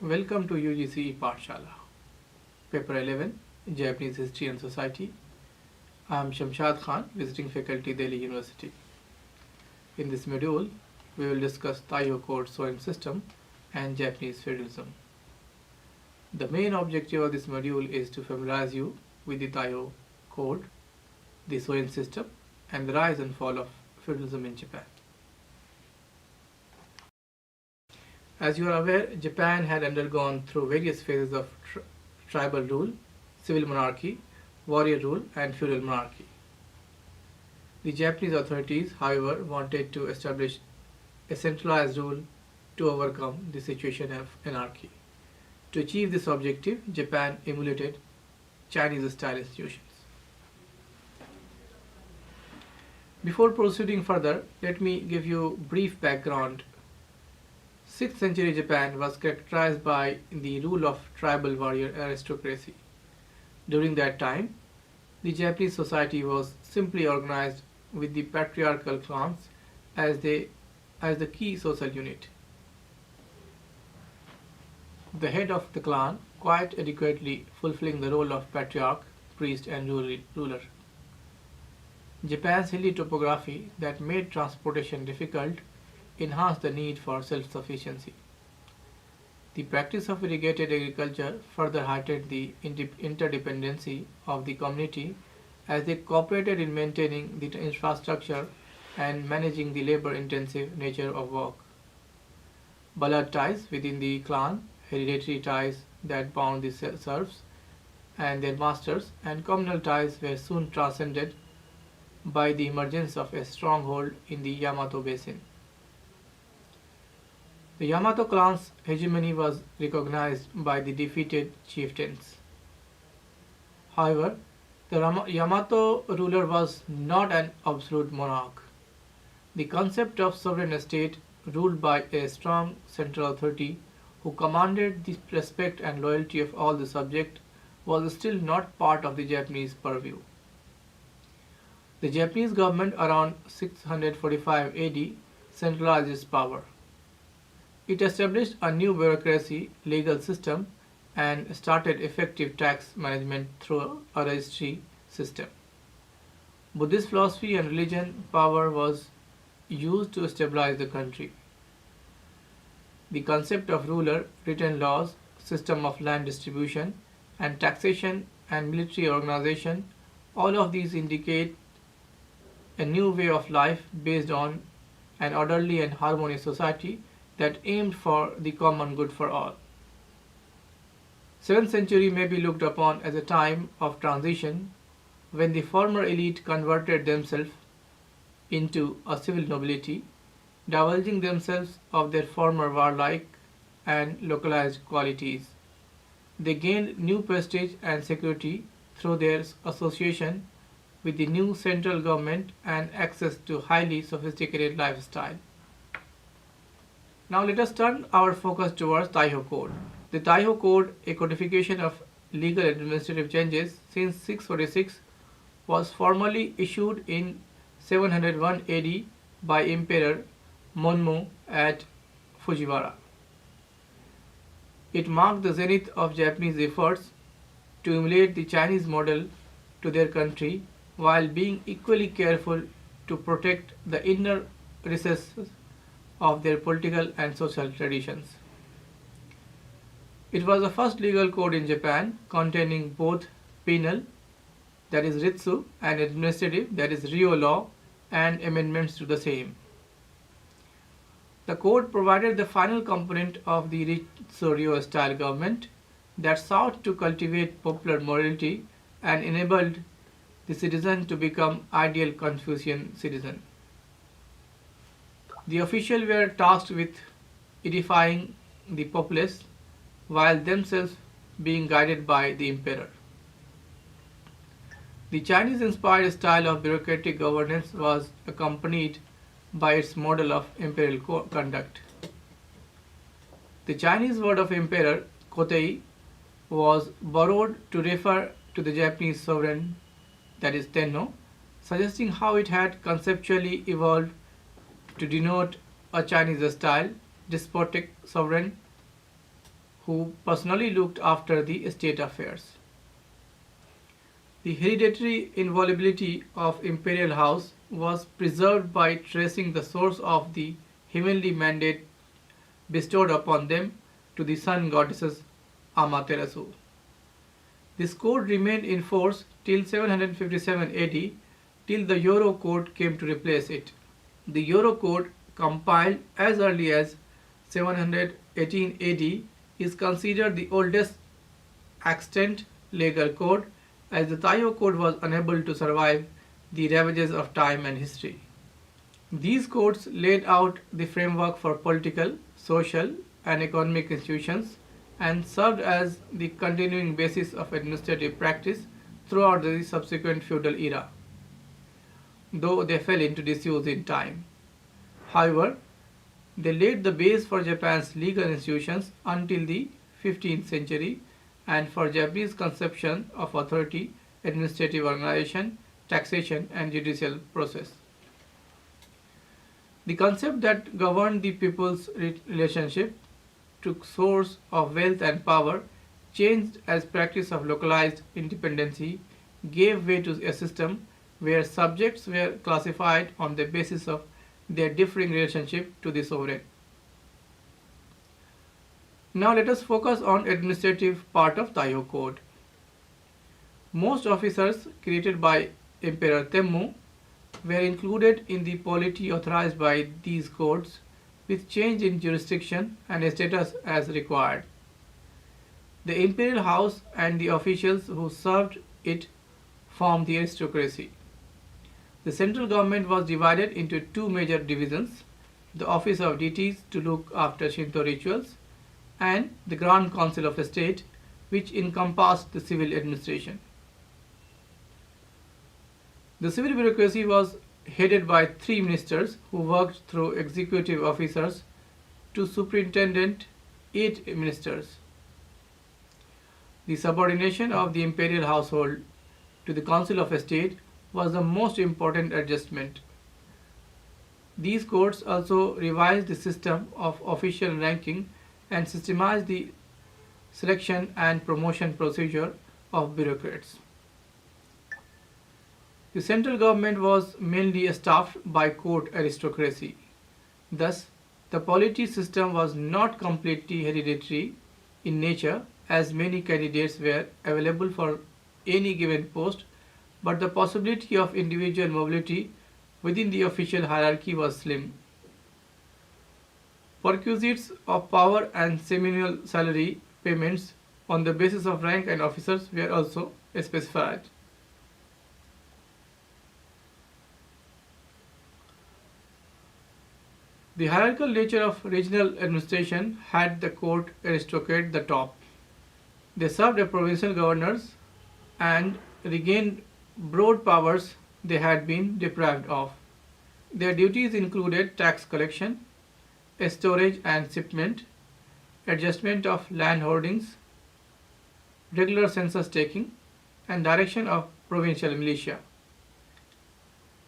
Welcome to UGC Pathshala, Paper 11, Japanese History and Society. I am Shamshad Khan, visiting faculty, Delhi University. In this module, we will discuss Taiho Code Shoen system and Japanese feudalism. The main objective of this module is to familiarize you with the Taiho Code, the Shoen system, and the rise and fall of feudalism in Japan. As you are aware, Japan had undergone through various phases of tribal rule, civil monarchy, warrior rule, and feudal monarchy. The Japanese authorities, however, wanted to establish a centralized rule to overcome the situation of anarchy. To achieve this objective, Japan emulated Chinese-style institutions. Before proceeding further, let me give you brief background. 6th century Japan was characterized by the rule of tribal warrior aristocracy. During that time, the Japanese society was simply organized with the patriarchal clans as the key social unit. The head of the clan quite adequately fulfilling the role of patriarch, priest and ruler. Japan's hilly topography that made transportation difficult enhanced the need for self-sufficiency. The practice of irrigated agriculture further heightened the interdependency of the community as they cooperated in maintaining the infrastructure and managing the labor-intensive nature of work. Blood ties within the clan, hereditary ties that bound the serfs and their masters, and communal ties were soon transcended by the emergence of a stronghold in the Yamato Basin. The Yamato clan's hegemony was recognized by the defeated chieftains. However, the Yamato ruler was not an absolute monarch. The concept of sovereign state ruled by a strong central authority who commanded the respect and loyalty of all the subjects was still not part of the Japanese purview. The Japanese government around 645 AD centralized its power. It established a new bureaucracy, legal system, and started effective tax management through a registry system. Buddhist philosophy and religion power was used to stabilize the country. The concept of ruler, written laws, system of land distribution, and taxation and military organization, all of these indicate a new way of life based on an orderly and harmonious society that aimed for the common good for all. 7th century may be looked upon as a time of transition when the former elite converted themselves into a civil nobility, divulging themselves of their former warlike and localized qualities. They gained new prestige and security through their association with the new central government and access to highly sophisticated lifestyle. Now let us turn our focus towards Taiho Code. The Taiho Code, a codification of legal and administrative changes since 646, was formally issued in 701 AD by Emperor Monmu at Fujiwara. It marked the zenith of Japanese efforts to emulate the Chinese model to their country while being equally careful to protect the inner recesses of their political and social traditions. It was the first legal code in Japan containing both penal, that is Ritsu, and administrative, that is Ryo law, and amendments to the same. The code provided the final component of the Ritsu-Ryo style government that sought to cultivate popular morality and enabled the citizen to become ideal Confucian citizen. The officials were tasked with edifying the populace while themselves being guided by the emperor. The Chinese-inspired style of bureaucratic governance was accompanied by its model of imperial conduct. The Chinese word of emperor, kotei, was borrowed to refer to the Japanese sovereign, that is Tenno, suggesting how it had conceptually evolved to denote a Chinese style despotic sovereign who personally looked after the state affairs. The hereditary inviolability of imperial house was preserved by tracing the source of the heavenly mandate bestowed upon them to the sun goddesses Amaterasu. This code remained in force till 757 AD, till the Euro Code came to replace it. The Euro Code, compiled as early as 718 AD, is considered the oldest extant legal code, as the Taiho Code was unable to survive the ravages of time and history. These codes laid out the framework for political, social, and economic institutions and served as the continuing basis of administrative practice throughout the subsequent feudal era, though they fell into disuse in time. However, they laid the base for Japan's legal institutions until the 15th century and for Japanese conception of authority, administrative organization, taxation, and judicial process. The concept that governed the people's relationship to source of wealth and power changed as practice of localized independency gave way to a system where subjects were classified on the basis of their differing relationship to the sovereign. Now let us focus on administrative part of Taiho Code. Most officers created by Emperor Temmu were included in the polity authorized by these codes with change in jurisdiction and status as required. The imperial house and the officials who served it formed the aristocracy. The central government was divided into two major divisions: the office of deities to look after Shinto rituals and the Grand Council of State, which encompassed the civil administration. The civil bureaucracy was headed by three ministers who worked through executive officers to superintendent 8 ministers. The subordination of the imperial household to the Council of State was the most important adjustment. These codes also revised the system of official ranking and systemized the selection and promotion procedure of bureaucrats. The central government was mainly staffed by court aristocracy. Thus, the polity system was not completely hereditary in nature, as many candidates were available for any given post, but the possibility of individual mobility within the official hierarchy was slim. Perquisites of power and seminal salary payments on the basis of rank and officers were also specified. The hierarchical nature of regional administration had the court aristocrat the top. They served as provincial governors and regained broad powers they had been deprived of. Their duties included tax collection, storage and shipment, adjustment of land holdings, regular census taking, and direction of provincial militia.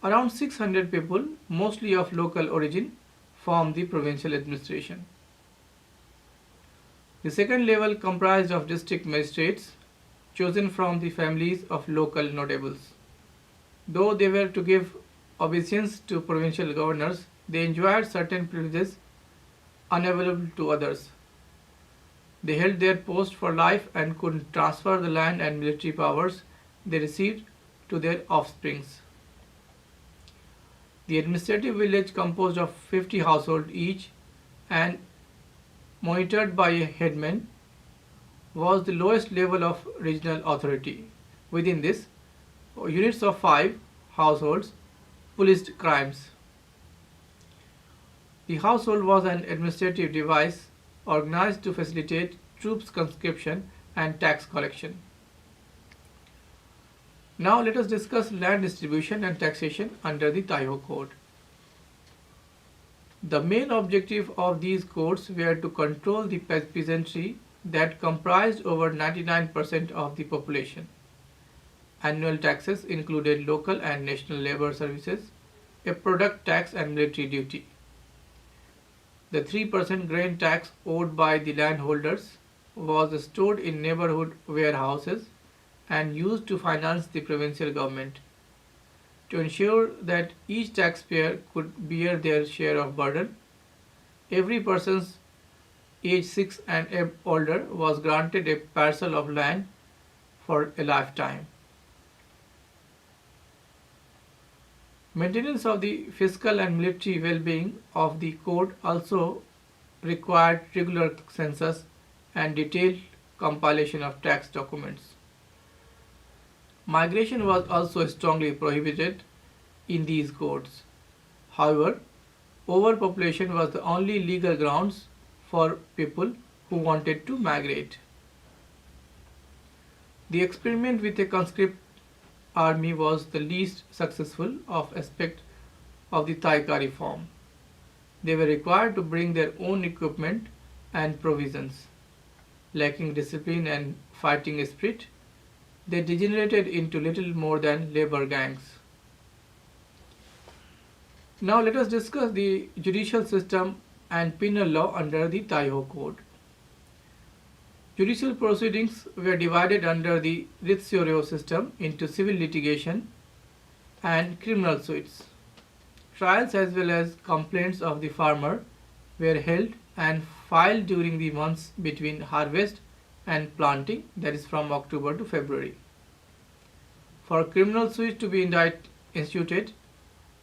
Around 600 people, mostly of local origin, formed the provincial administration. The second level comprised of district magistrates chosen from the families of local notables. Though they were to give obeisance to provincial governors, they enjoyed certain privileges unavailable to others. They held their post for life and could transfer the land and military powers they received to their offsprings. The administrative village, composed of 50 households each and monitored by a headman, was the lowest level of regional authority. Within this, units of 5 households policed crimes. The household was an administrative device organized to facilitate troops conscription and tax collection. Now let us discuss land distribution and taxation under the Taiho Code. The main objective of these codes were to control the peasantry that comprised over 99% of the population. Annual taxes included local and national labor services, a product tax and military duty. The 3% grain tax owed by the landholders was stored in neighborhood warehouses and used to finance the provincial government. To ensure that each taxpayer could bear their share of burden, every person aged 6 and older was granted a parcel of land for a lifetime. Maintenance of the fiscal and military well-being of the court also required regular census and detailed compilation of tax documents. Migration was also strongly prohibited in these courts. However, overpopulation was the only legal grounds for people who wanted to migrate. The experiment with a conscript army was the least successful of aspect of the Taika reform. They were required to bring their own equipment and provisions. Lacking discipline and fighting spirit, they degenerated into little more than labor gangs. Now let us discuss the judicial system and penal law under the Taiho Code. Judicial proceedings were divided under the Ritsuryo system into civil litigation and criminal suits. Trials as well as complaints of the farmer were held and filed during the months between harvest and planting, that is from October to February. For criminal suits to be instituted,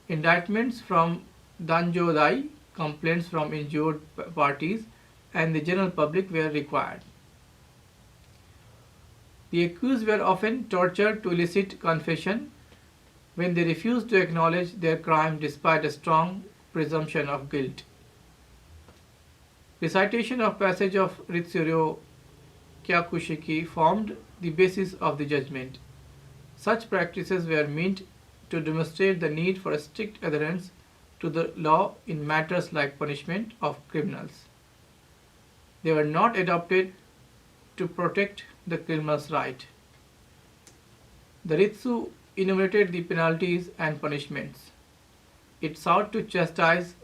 indictments from Danjodai, complaints from injured parties, and the general public were required. The accused were often tortured to elicit confession when they refused to acknowledge their crime despite a strong presumption of guilt. Recitation of passage of Ritsuryo Kyakushiki formed the basis of the judgment. Such practices were meant to demonstrate the need for a strict adherence to the law in matters like punishment of criminals. They were not adopted to protect the criminal's right. The Ritsu enumerated the penalties and punishments. It sought to chastise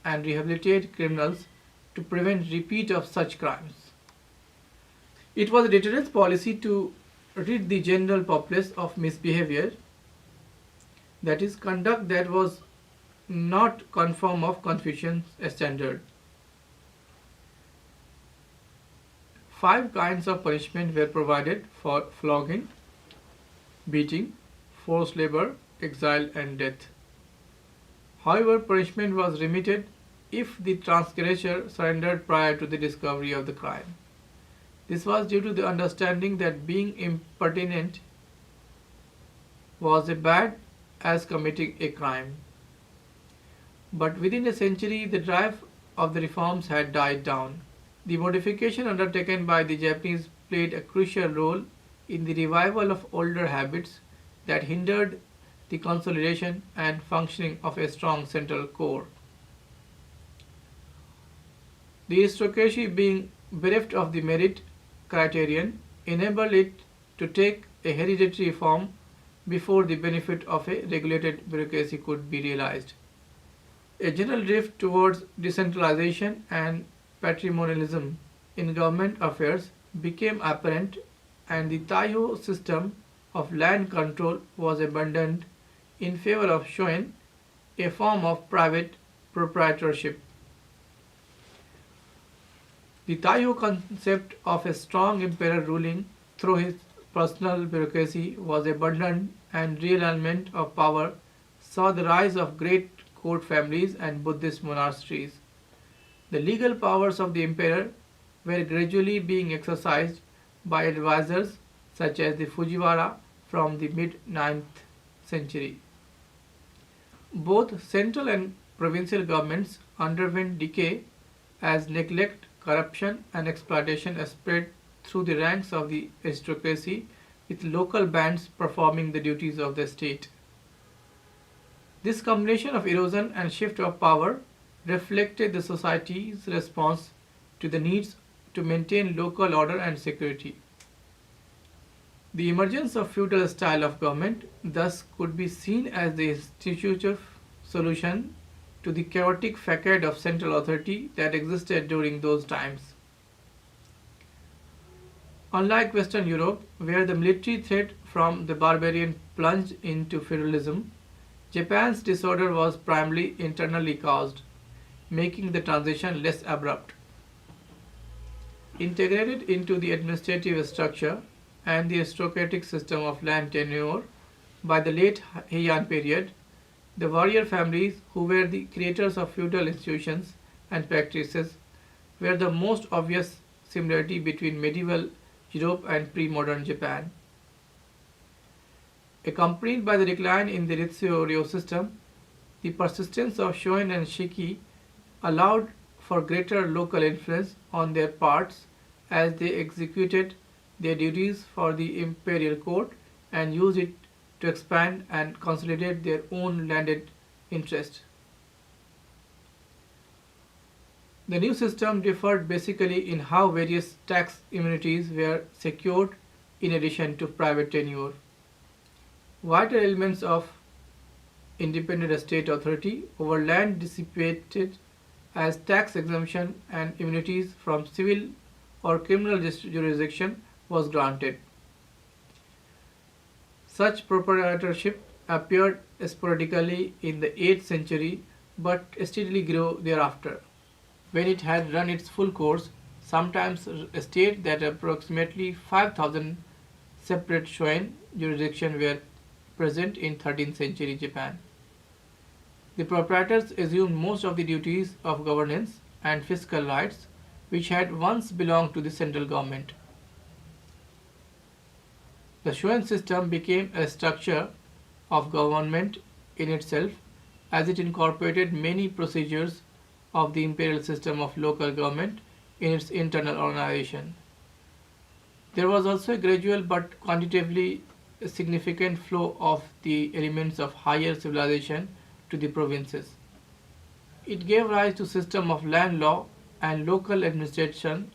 and rehabilitate criminals to prevent repeat of such crimes. It was a deterrence policy to rid the general populace of misbehavior, that is, conduct that was not conform of Confucian standard. 5 kinds of punishment were provided for flogging, beating, forced labor, exile and death. However, punishment was remitted if the transgressor surrendered prior to the discovery of the crime. This was due to the understanding that being impertinent was as bad as committing a crime. But within a century, the drive of the reforms had died down. The modification undertaken by the Japanese played a crucial role in the revival of older habits that hindered the consolidation and functioning of a strong central core. The aristocracy, being bereft of the merit criterion, enabled it to take a hereditary form before the benefit of a regulated bureaucracy could be realized. A general drift towards decentralization and patrimonialism in government affairs became apparent, and the Taiho system of land control was abandoned in favor of Shoen, a form of private proprietorship. The Taiho concept of a strong emperor ruling through his personal bureaucracy was abandoned, and realignment of power saw the rise of great court families and Buddhist monasteries. The legal powers of the emperor were gradually being exercised by advisors such as the Fujiwara from the mid-9th century. Both central and provincial governments underwent decay as neglect, corruption and exploitation spread through the ranks of the aristocracy, with local bands performing the duties of the state. This combination of erosion and shift of power reflected the society's response to the needs to maintain local order and security. The emergence of feudal style of government thus could be seen as the institutive solution to the chaotic facade of central authority that existed during those times. Unlike Western Europe, where the military threat from the barbarian plunged into feudalism, Japan's disorder was primarily internally caused, making the transition less abrupt. Integrated into the administrative structure and the aristocratic system of land tenure by the late Heian period, the warrior families, who were the creators of feudal institutions and practices, were the most obvious similarity between medieval Europe and pre-modern Japan. Accompanied by the decline in the Ritsu-Ryo system, the persistence of Shoen and Shiki allowed for greater local influence on their parts as they executed their duties for the imperial court and used it to expand and consolidate their own landed interest. The new system differed basically in how various tax immunities were secured in addition to private tenure. Vital elements of independent state authority over land dissipated as tax exemption and immunities from civil or criminal jurisdiction was granted. Such proprietorship appeared sporadically in the 8th century but steadily grew thereafter. When it had run its full course, sometimes state that approximately 5,000 separate Shoen jurisdictions were present in 13th century Japan. The proprietors assumed most of the duties of governance and fiscal rights which had once belonged to the central government. The Shoen system became a structure of government in itself as it incorporated many procedures of the imperial system of local government in its internal organization. There was also a gradual but quantitatively significant flow of the elements of higher civilization to the provinces. It gave rise to a system of land law and local administration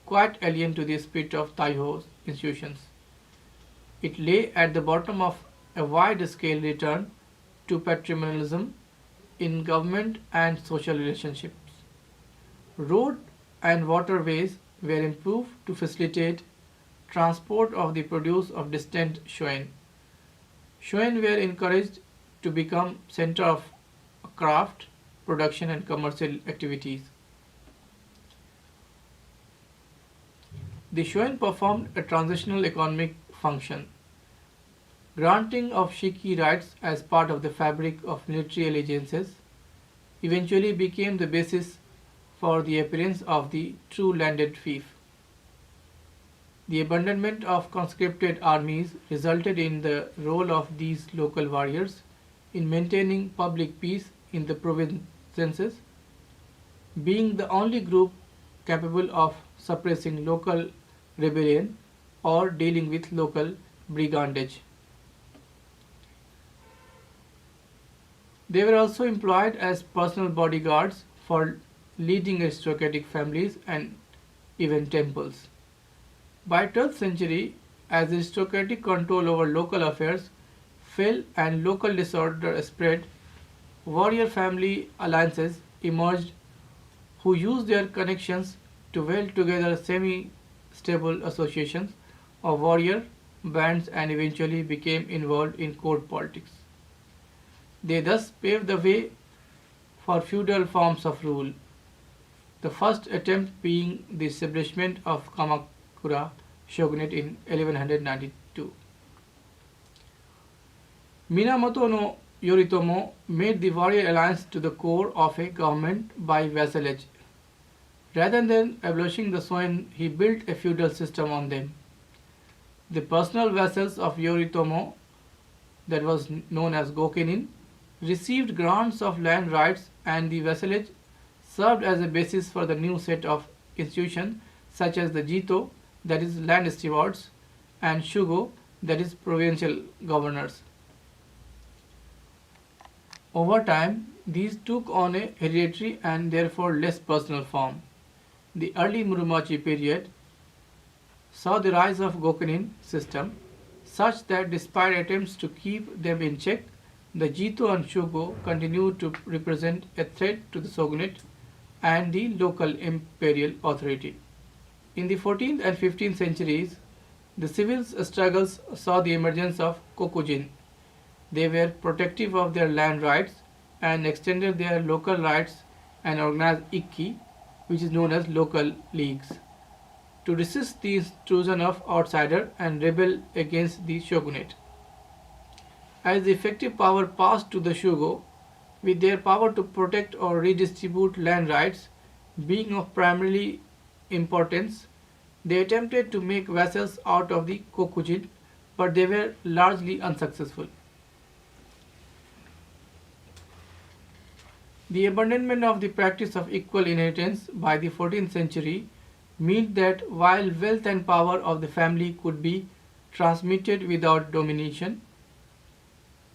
quite alien to the spirit of Taiho institutions. It lay at the bottom of a wide-scale return to patrimonialism in government and social relationships. Road and waterways were improved to facilitate transport of the produce of distant Shoen. Shoen were encouraged to become center of craft, production and commercial activities. The Shoen performed a transitional economic function. Granting of Shiki rights as part of the fabric of military allegiances eventually became the basis for the appearance of the true landed fief. The abandonment of conscripted armies resulted in the role of these local warriors in maintaining public peace in the provinces, being the only group capable of suppressing local rebellion or dealing with local brigandage. They were also employed as personal bodyguards for leading aristocratic families and even temples. By 12th century, as aristocratic control over local affairs fell and local disorder spread, warrior family alliances emerged who used their connections to weld together semi-stable associations of warrior bands and eventually became involved in court politics. They thus paved the way for feudal forms of rule, the first attempt being the establishment of Kamakura shogunate in 1192. Minamoto no Yoritomo made the warrior alliance to the core of a government by vassalage. Rather than abolishing the Shoen, he built a feudal system on them. The personal vassals of Yoritomo, that was known as Gokenin, received grants of land rights, and the vassalage served as a basis for the new set of institutions such as the Jito, that is land stewards, and Shugo, that is provincial governors. Over time, these took on a hereditary and therefore less personal form. The early Muromachi period saw the rise of Gokenin system such that despite attempts to keep them in check, the Jito and Shugo continued to represent a threat to the shogunate and the local imperial authority. In the 14th and 15th centuries, the civil struggles saw the emergence of kokujin. They were protective of their land rights and extended their local rights and organized ikki, which is known as local leagues, to resist the intrusion of outsider and rebel against the shogunate. As the effective power passed to the shugo, with their power to protect or redistribute land rights being of primary importance, they attempted to make vassals out of the kokujin, but they were largely unsuccessful. The abandonment of the practice of equal inheritance by the 14th century meant that while wealth and power of the family could be transmitted without domination,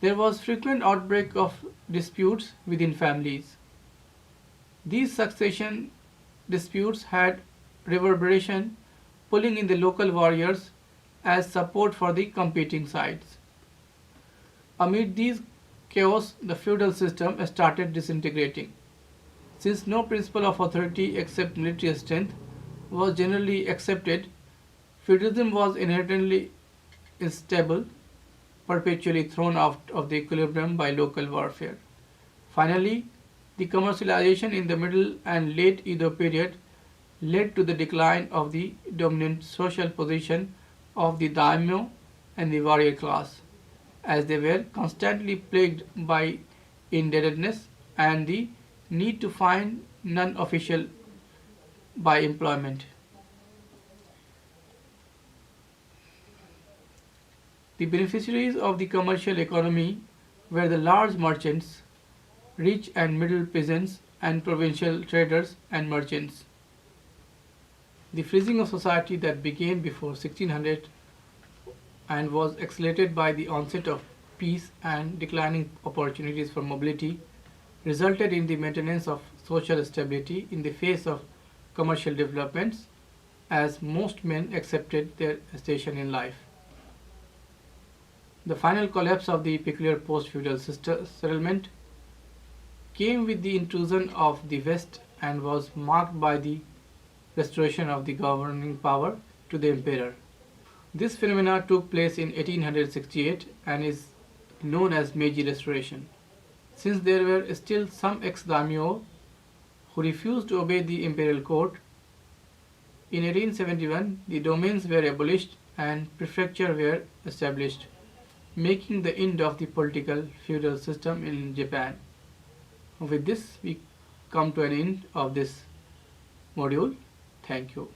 there was frequent outbreak of disputes within families. These succession disputes had reverberation, pulling in the local warriors as support for the competing sides. Amid these chaos, the feudal system started disintegrating. Since no principle of authority except military strength was generally accepted, feudalism was inherently unstable, perpetually thrown out of the equilibrium by local warfare. Finally, the commercialization in the Middle and Late Edo period led to the decline of the dominant social position of the daimyo and the warrior class, as they were constantly plagued by indebtedness and the need to find non-official by employment. The beneficiaries of the commercial economy were the large merchants, rich and middle peasants, and provincial traders and merchants. The freezing of society that began before 1600 and was accelerated by the onset of peace and declining opportunities for mobility resulted in the maintenance of social stability in the face of commercial developments as most men accepted their station in life. The final collapse of the peculiar post-feudal settlement came with the intrusion of the West and was marked by the restoration of the governing power to the emperor. This phenomena took place in 1868 and is known as Meiji Restoration. Since there were still some ex-daimyo who refused to obey the imperial court, in 1871 the domains were abolished and prefectures were established, making the end of the political feudal system in Japan. With this, we come to an end of this module. Thank you.